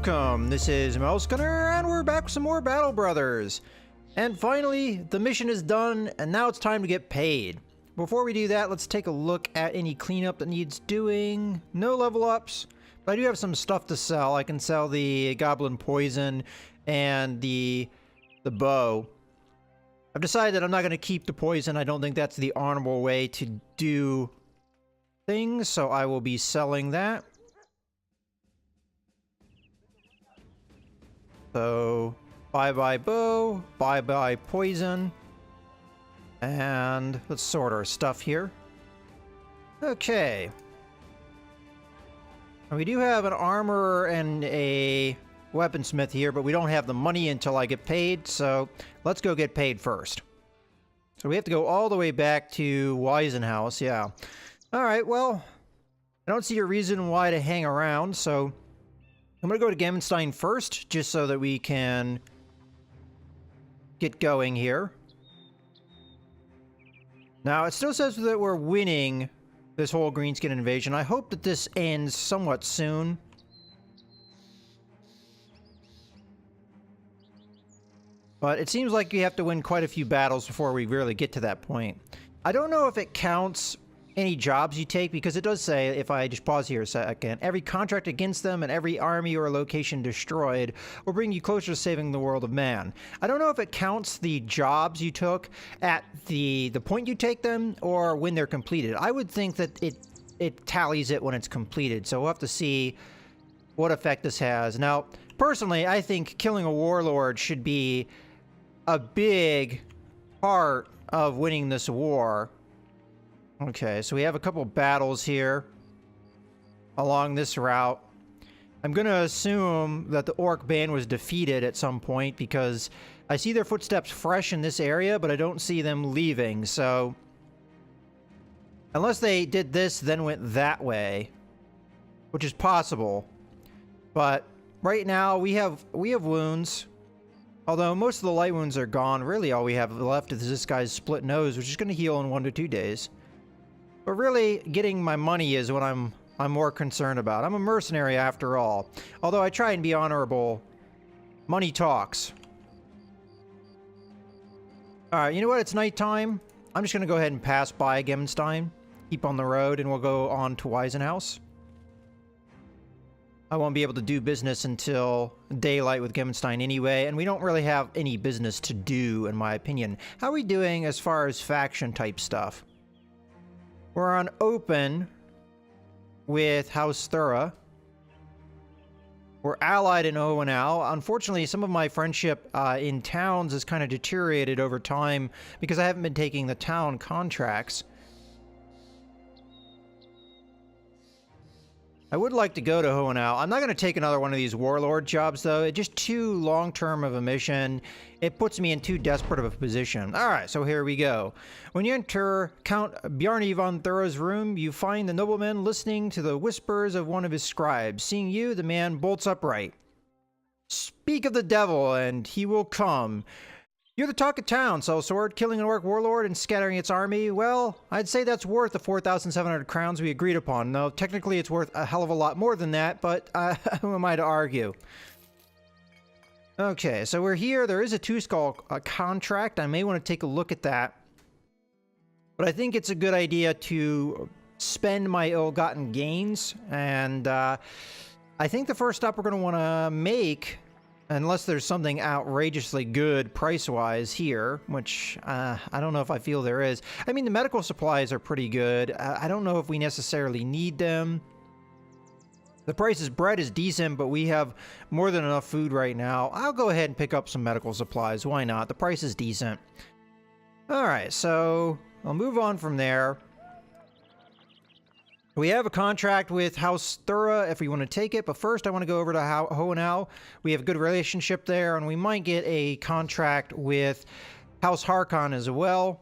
Welcome, this is Mouse Gunner, and we're back with some more Battle Brothers. And finally, the mission is done, and now it's time to get paid. Before we do that, let's take a look at any cleanup that needs doing. No level ups, but I do have some stuff to sell. I can sell the Goblin Poison and the bow. I've decided that I'm not going to keep the poison. I don't think that's the honorable way to do things, so I will be selling that. So, bye-bye bow, bye-bye poison. And let's sort our stuff here. Okay. We do have an armor and a weaponsmith here, but we don't have the money until I get paid, so let's go get paid first. So we have to go all the way back to Weisenhouse, yeah. Alright, well, I don't see a reason why to hang around, so I'm going to go to Gemmenstein first, just so that we can get going here. Now, it still says that we're winning this whole Greenskin invasion. I hope that this ends somewhat soon. But it seems like you have to win quite a few battles before we really get to that point. I don't know if it counts any jobs you take, because it does say, if I just pause here a second, every contract against them and every army or location destroyed will bring you closer to saving the world of man. I don't know if it counts the jobs you took at the point you take them or when they're completed. I would think that it tallies it when it's completed, so we'll have to see what effect this has. Now, personally, I think killing a warlord should be a big part of winning this war. Okay, so we have a couple battles here along this route. I'm going to assume that the orc band was defeated at some point, because I see their footsteps fresh in this area, but I don't see them leaving. So unless they did this, then went that way, which is possible. But right now we have wounds. Although most of the light wounds are gone, really all we have left is this guy's split nose, which is going to heal in 1 to 2 days. But really, getting my money is what I'm more concerned about. I'm a mercenary after all. Although I try and be honorable, money talks. Alright, you know what? It's nighttime. I'm just going to go ahead and pass by Gemmenstein, keep on the road, and we'll go on to Weisenhouse. I won't be able to do business until daylight with Gemmenstein anyway, and we don't really have any business to do, in my opinion. How are we doing as far as faction-type stuff? We're on open with House Thura. We're allied in Owenau. Unfortunately, some of my friendship in towns has kind of deteriorated over time because I haven't been taking the town contracts. I would like to go to Hohenau. I'm not going to take another one of these warlord jobs, though. It's just too long-term of a mission. It puts me in too desperate of a position. Alright, so here we go. When you enter Count Bjarni von Thura's room, you find the nobleman listening to the whispers of one of his scribes. Seeing you, the man bolts upright. Speak of the devil, and he will come. You're the talk of town, Sellsword, killing an orc warlord and scattering its army. Well, I'd say that's worth the 4,700 crowns we agreed upon. No, technically it's worth a hell of a lot more than that, but who am I to argue? Okay, so we're here. There is a Toskulk contract. I may want to take a look at that. But I think it's a good idea to spend my ill-gotten gains. And I think the first stop we're going to want to make, unless there's something outrageously good price-wise here, which I don't know if I feel there is. I mean, the medical supplies are pretty good. I don't know if we necessarily need them. The price of bread is decent, but we have more than enough food right now. I'll go ahead and pick up some medical supplies. Why not? The price is decent. Alright, so I'll move on from there. We have a contract with House Thura if we want to take it, but first I want to go over to Hohenau. We have a good relationship there, and we might get a contract with House Harkon as well.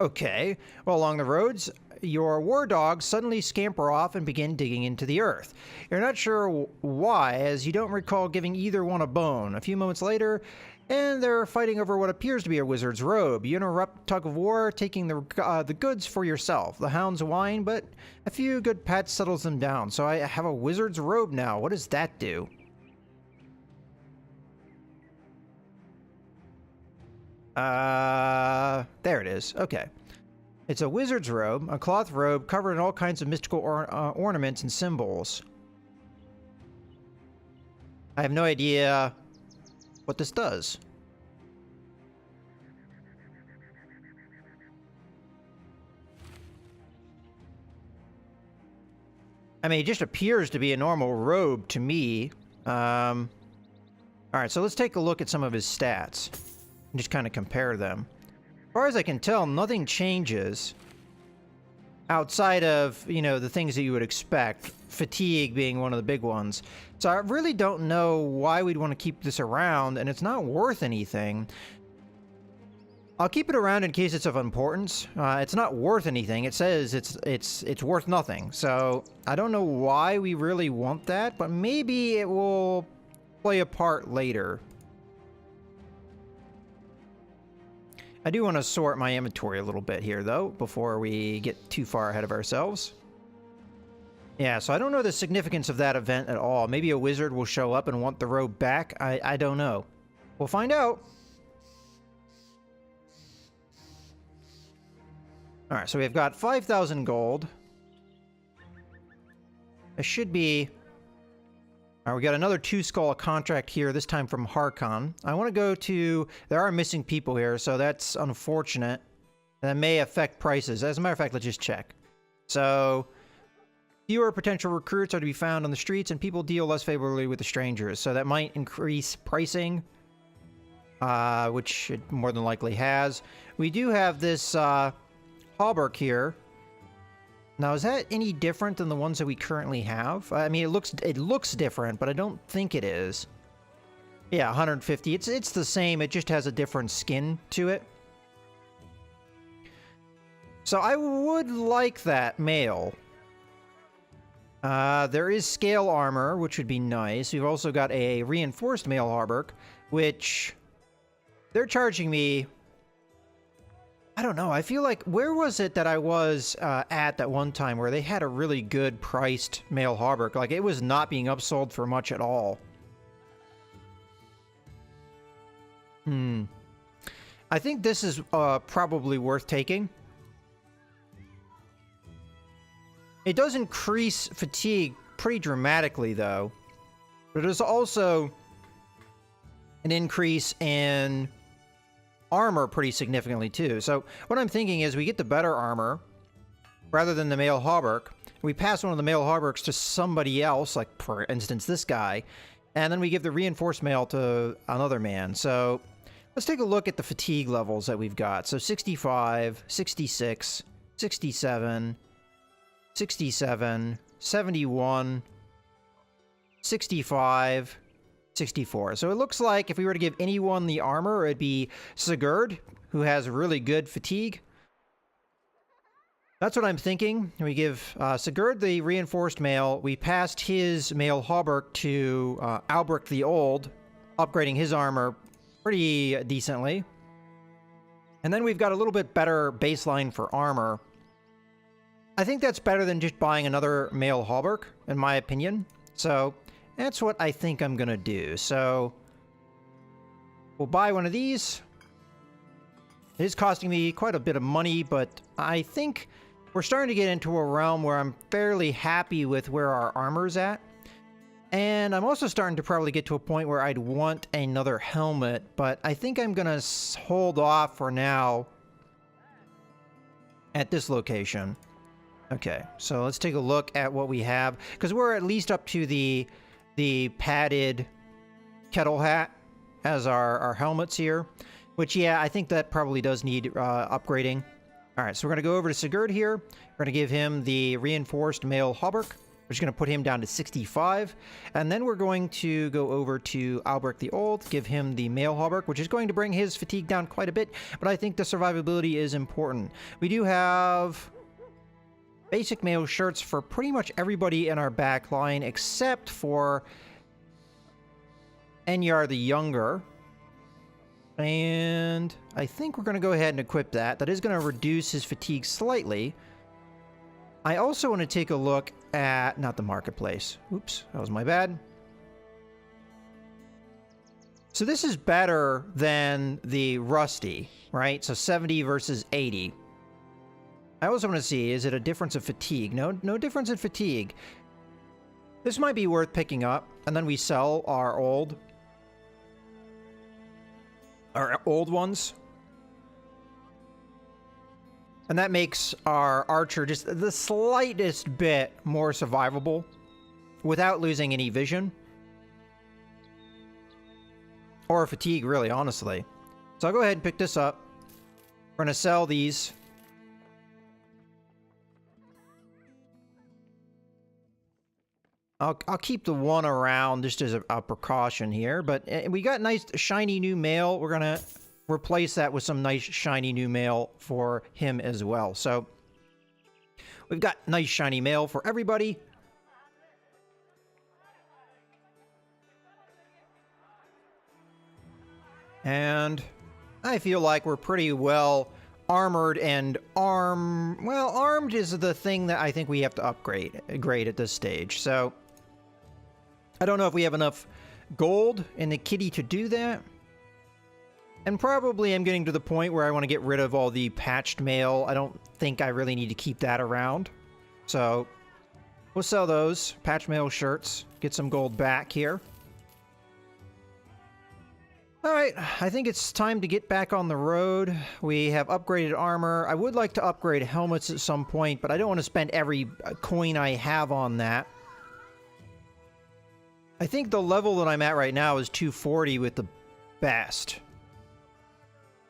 Okay, well, along the roads, your war dogs suddenly scamper off and begin digging into the earth. You're not sure why, as you don't recall giving either one a bone. A few moments later, And they're fighting over what appears to be a wizard's robe. You interrupt tug of war, taking the goods for yourself. The hounds whine, but a few good pats settles them down. So I have a wizard's robe now. What does that do? There it is. Okay. It's a wizard's robe, a cloth robe covered in all kinds of mystical ornaments and symbols. I have no idea what this does. I mean, it just appears to be a normal robe to me. Alright, so let's take a look at some of his stats and just kind of compare them. As far as I can tell, nothing changes outside of, you know, the things that you would expect. Fatigue being one of the big ones. So I really don't know why we'd want to keep this around, and it's not worth anything. I'll keep it around in case it's of importance. It's not worth anything. It says it's worth nothing. So I don't know why we really want that, but maybe it will play a part later. I do want to sort my inventory a little bit here, though, before we get too far ahead of ourselves. Yeah, so I don't know the significance of that event at all. Maybe a wizard will show up and want the robe back. I don't know. We'll find out. Alright, so we've got 5,000 gold. It should be... Alright, we got another two-skull contract here, this time from Harkon. I want to go to... There are missing people here, so that's unfortunate. That may affect prices. As a matter of fact, let's just check. So... Fewer potential recruits are to be found on the streets, and people deal less favorably with the strangers. So that might increase pricing, which it more than likely has. We do have this hauberk here. Now, is that any different than the ones that we currently have? I mean, it looks different, but I don't think it is. Yeah, 150. It's the same. It just has a different skin to it. So I would like that mail. There is scale armor, which would be nice. We've also got a reinforced mail hauberk, which they're charging me... I don't know. I feel like... Where was it that I was at that one time where they had a really good priced mail hauberk? Like, it was not being upsold for much at all. I think this is probably worth taking. It does increase fatigue pretty dramatically, though. But it is also an increase in armor pretty significantly, too. So what I'm thinking is we get the better armor rather than the mail hauberk. We pass one of the mail hauberks to somebody else, like, for instance, this guy. And then we give the reinforced mail to another man. So let's take a look at the fatigue levels that we've got. So 65, 66, 67... 67, 71, 65, 64. So it looks like if we were to give anyone the armor, it'd be Sigurd, who has really good fatigue. That's what I'm thinking. We give Sigurd the reinforced mail. We passed his mail hauberk to Albrecht the Old, upgrading his armor pretty decently. And then we've got a little bit better baseline for armor. I think that's better than just buying another mail hauberk, in my opinion. So, that's what I think I'm gonna do. So, we'll buy one of these. It is costing me quite a bit of money, but I think we're starting to get into a realm where I'm fairly happy with where our armor's at. And I'm also starting to probably get to a point where I'd want another helmet, but I think I'm gonna hold off for now at this location. Okay, so let's take a look at what we have, because we're at least up to the padded kettle hat as our helmets here, which, yeah, I think that probably does need upgrading. All right, so we're going to go over to Sigurd here. We're going to give him the reinforced mail hauberk. We're just going to put him down to 65. And then we're going to go over to Albrecht the Old, give him the mail hauberk, which is going to bring his fatigue down quite a bit, but I think the survivability is important. We do have basic mail shirts for pretty much everybody in our back line, except for Enyar the Younger. And I think we're going to go ahead and equip that. That is going to reduce his fatigue slightly. I also want to take a look at, not the marketplace. Oops, that was my bad. So this is better than the Rusty, right? So 70 versus 80. I also want to see, is it a difference of fatigue? No difference in fatigue. This might be worth picking up, and then we sell our old ones. And that makes our archer just the slightest bit more survivable without losing any vision. Or fatigue, really, honestly. So I'll go ahead and pick this up. We're going to sell these. I'll keep the one around just as a precaution here. But we got nice shiny new mail. We're going to replace that with some nice shiny new mail for him as well. So we've got nice shiny mail for everybody. And I feel like we're pretty well armored and armed is the thing that I think we have to upgrade at this stage. So I don't know if we have enough gold in the kitty to do that. And probably I'm getting to the point where I want to get rid of all the patched mail. I don't think I really need to keep that around. So we'll sell those patched mail shirts, get some gold back here. Alright, I think it's time to get back on the road. We have upgraded armor. I would like to upgrade helmets at some point, but I don't want to spend every coin I have on that. I think the level that I'm at right now is 240 with the best.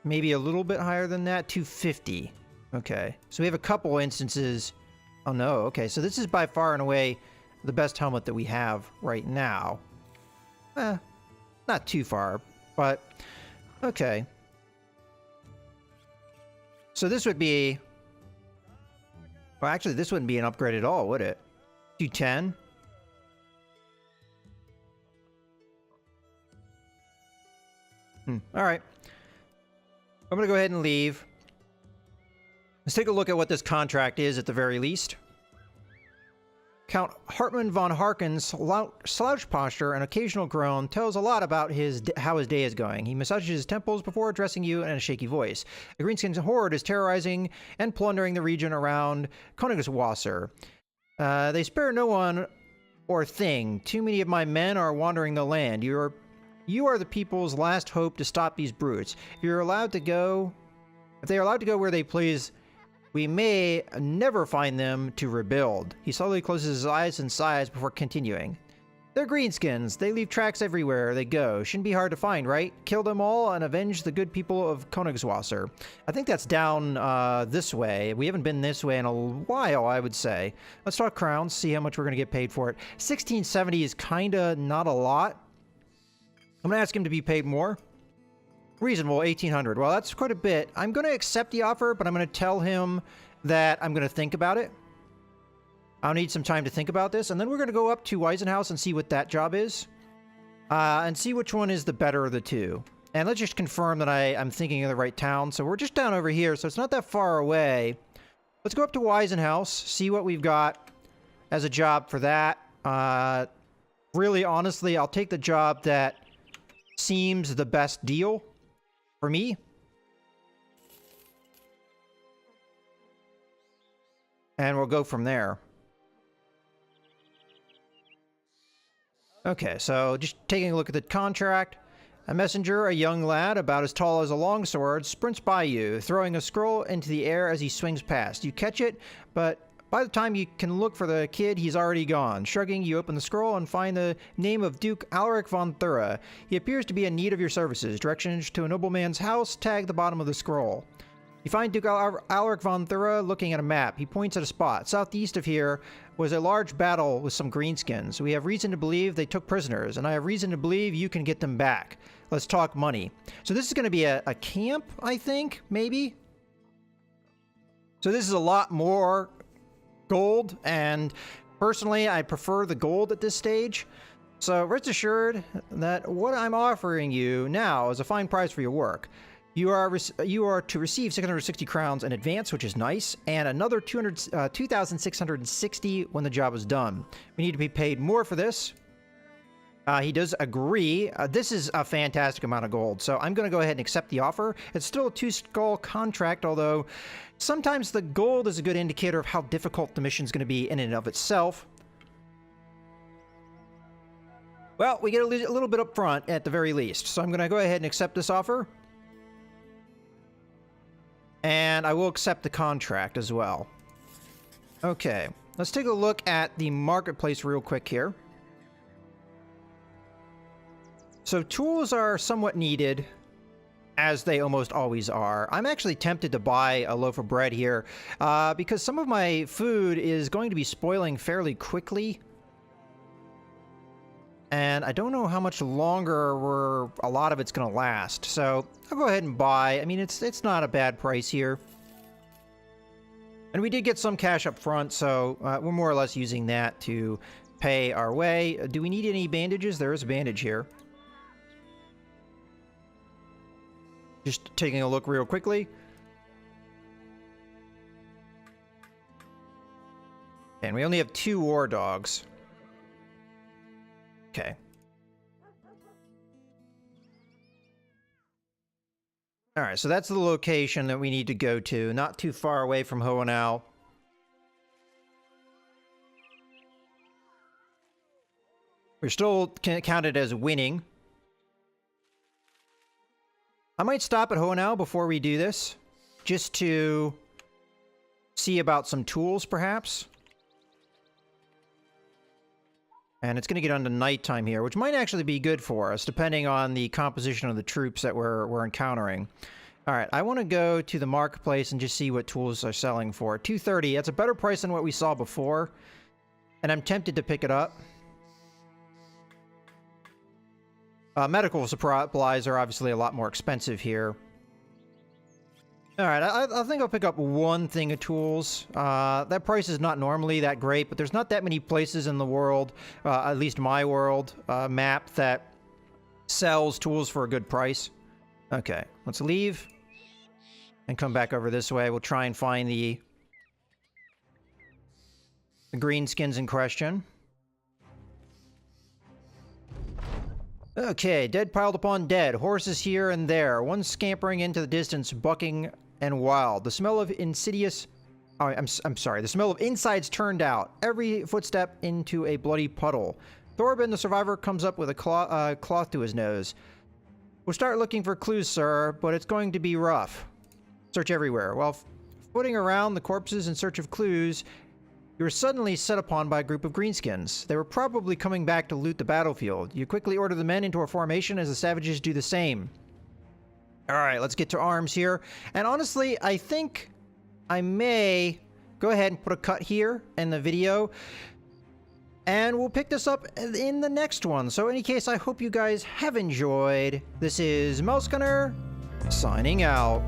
Maybe a little bit higher than that, 250. Okay, so we have a couple instances. Oh no, okay, so this is by far and away the best helmet that we have right now. Not too far. But, okay. So this would be... Well, actually, this wouldn't be an upgrade at all, would it? 210? Alright. I'm going to go ahead and leave. Let's take a look at what this contract is at the very least. Count Hartmann von Harken's slouch posture and occasional groan tells a lot about how his day is going. He massages his temples before addressing you in a shaky voice. The Greenskin's horde is terrorizing and plundering the region around Königswasser. They spare no one or thing. Too many of my men are wandering the land. You are the people's last hope to stop these brutes. If they are allowed to go where they please, we may never find them to rebuild. He slowly closes his eyes and sighs before continuing. They're greenskins. They leave tracks everywhere they go. Shouldn't be hard to find, right? Kill them all and avenge the good people of Königswasser. I think that's down this way. We haven't been this way in a while, I would say. Let's talk crowns, see how much we're going to get paid for it. 1670 is kind of not a lot. I'm going to ask him to be paid more. Reasonable, 1800. Well, that's quite a bit. I'm going to accept the offer, but I'm going to tell him that I'm going to think about it. I'll need some time to think about this, and then we're going to go up to Weisenhaus and see what that job is. And see which one is the better of the two. And let's just confirm that I'm thinking of the right town. So we're just down over here, so it's not that far away. Let's go up to Weisenhaus, see what we've got as a job for that. Really, honestly, I'll take the job that seems the best deal for me. And we'll go from there. Okay, so just taking a look at the contract. A messenger, a young lad about as tall as a longsword, sprints by you, throwing a scroll into the air as he swings past. You catch it, but by the time you can look for the kid, he's already gone. Shrugging, you open the scroll and find the name of Duke Alaric von Thura. He appears to be in need of your services. Directions to a nobleman's house tag the bottom of the scroll. You find Duke Alaric von Thura looking at a map. He points at a spot. Southeast of here was a large battle with some greenskins. We have reason to believe they took prisoners, and I have reason to believe you can get them back. Let's talk money. So this is going to be a camp, I think, maybe? So this is a lot more gold, and personally I prefer the gold at this stage. So rest assured that what I'm offering you now is a fine price for your work. You are to receive 660 crowns in advance, which is nice, and another 2,660 when the job is done. We need to be paid more for this. He does agree. This is a fantastic amount of gold, so I'm going to go ahead and accept the offer. It's still a 2-skull contract, although sometimes the gold is a good indicator of how difficult the mission is going to be in and of itself. Well, we get a little bit up front at the very least, so I'm going to go ahead and accept this offer. And I will accept the contract as well. Okay, let's take a look at the marketplace real quick here. So tools are somewhat needed, as they almost always are. I'm actually tempted to buy a loaf of bread here, because some of my food is going to be spoiling fairly quickly. And I don't know how much longer a lot of it's going to last. So I'll go ahead and buy. I mean, it's not a bad price here. And we did get some cash up front, so we're more or less using that to pay our way. Do we need any bandages? There is a bandage here. Just taking a look real quickly. And we only have 2 war dogs. Okay. Alright, so that's the location that we need to go to. Not too far away from Hohenau. We're still counted as winning. I might stop at Hohenau before we do this, just to see about some tools, perhaps. And it's going to get on to nighttime here, which might actually be good for us, depending on the composition of the troops that we're encountering. All right, I want to go to the marketplace and just see what tools are selling for. 230, that's a better price than what we saw before, and I'm tempted to pick it up. Medical supplies are obviously a lot more expensive here. All right, I think I'll pick up 1 thing of tools. That price is not normally that great, but there's not that many places in the world, at least my world, map that sells tools for a good price. Okay, let's leave and come back over this way. We'll try and find the greenskins in question. Okay, dead piled upon dead. Horses here and there. One scampering into the distance, bucking and wild. The smell of insidious... Oh, I'm sorry. The smell of insides turned out. Every footstep into a bloody puddle. Thorben, the survivor, comes up with a cloth to his nose. We'll start looking for clues, sir, but it's going to be rough. Search everywhere. While footing around the corpses in search of clues, you were suddenly set upon by a group of greenskins. They were probably coming back to loot the battlefield. You quickly order the men into a formation as the savages do the same. Alright, let's get to arms here. And honestly, I think I may go ahead and put a cut here in the video. And we'll pick this up in the next one. So in any case, I hope you guys have enjoyed. This is Mouse Gunner, signing out.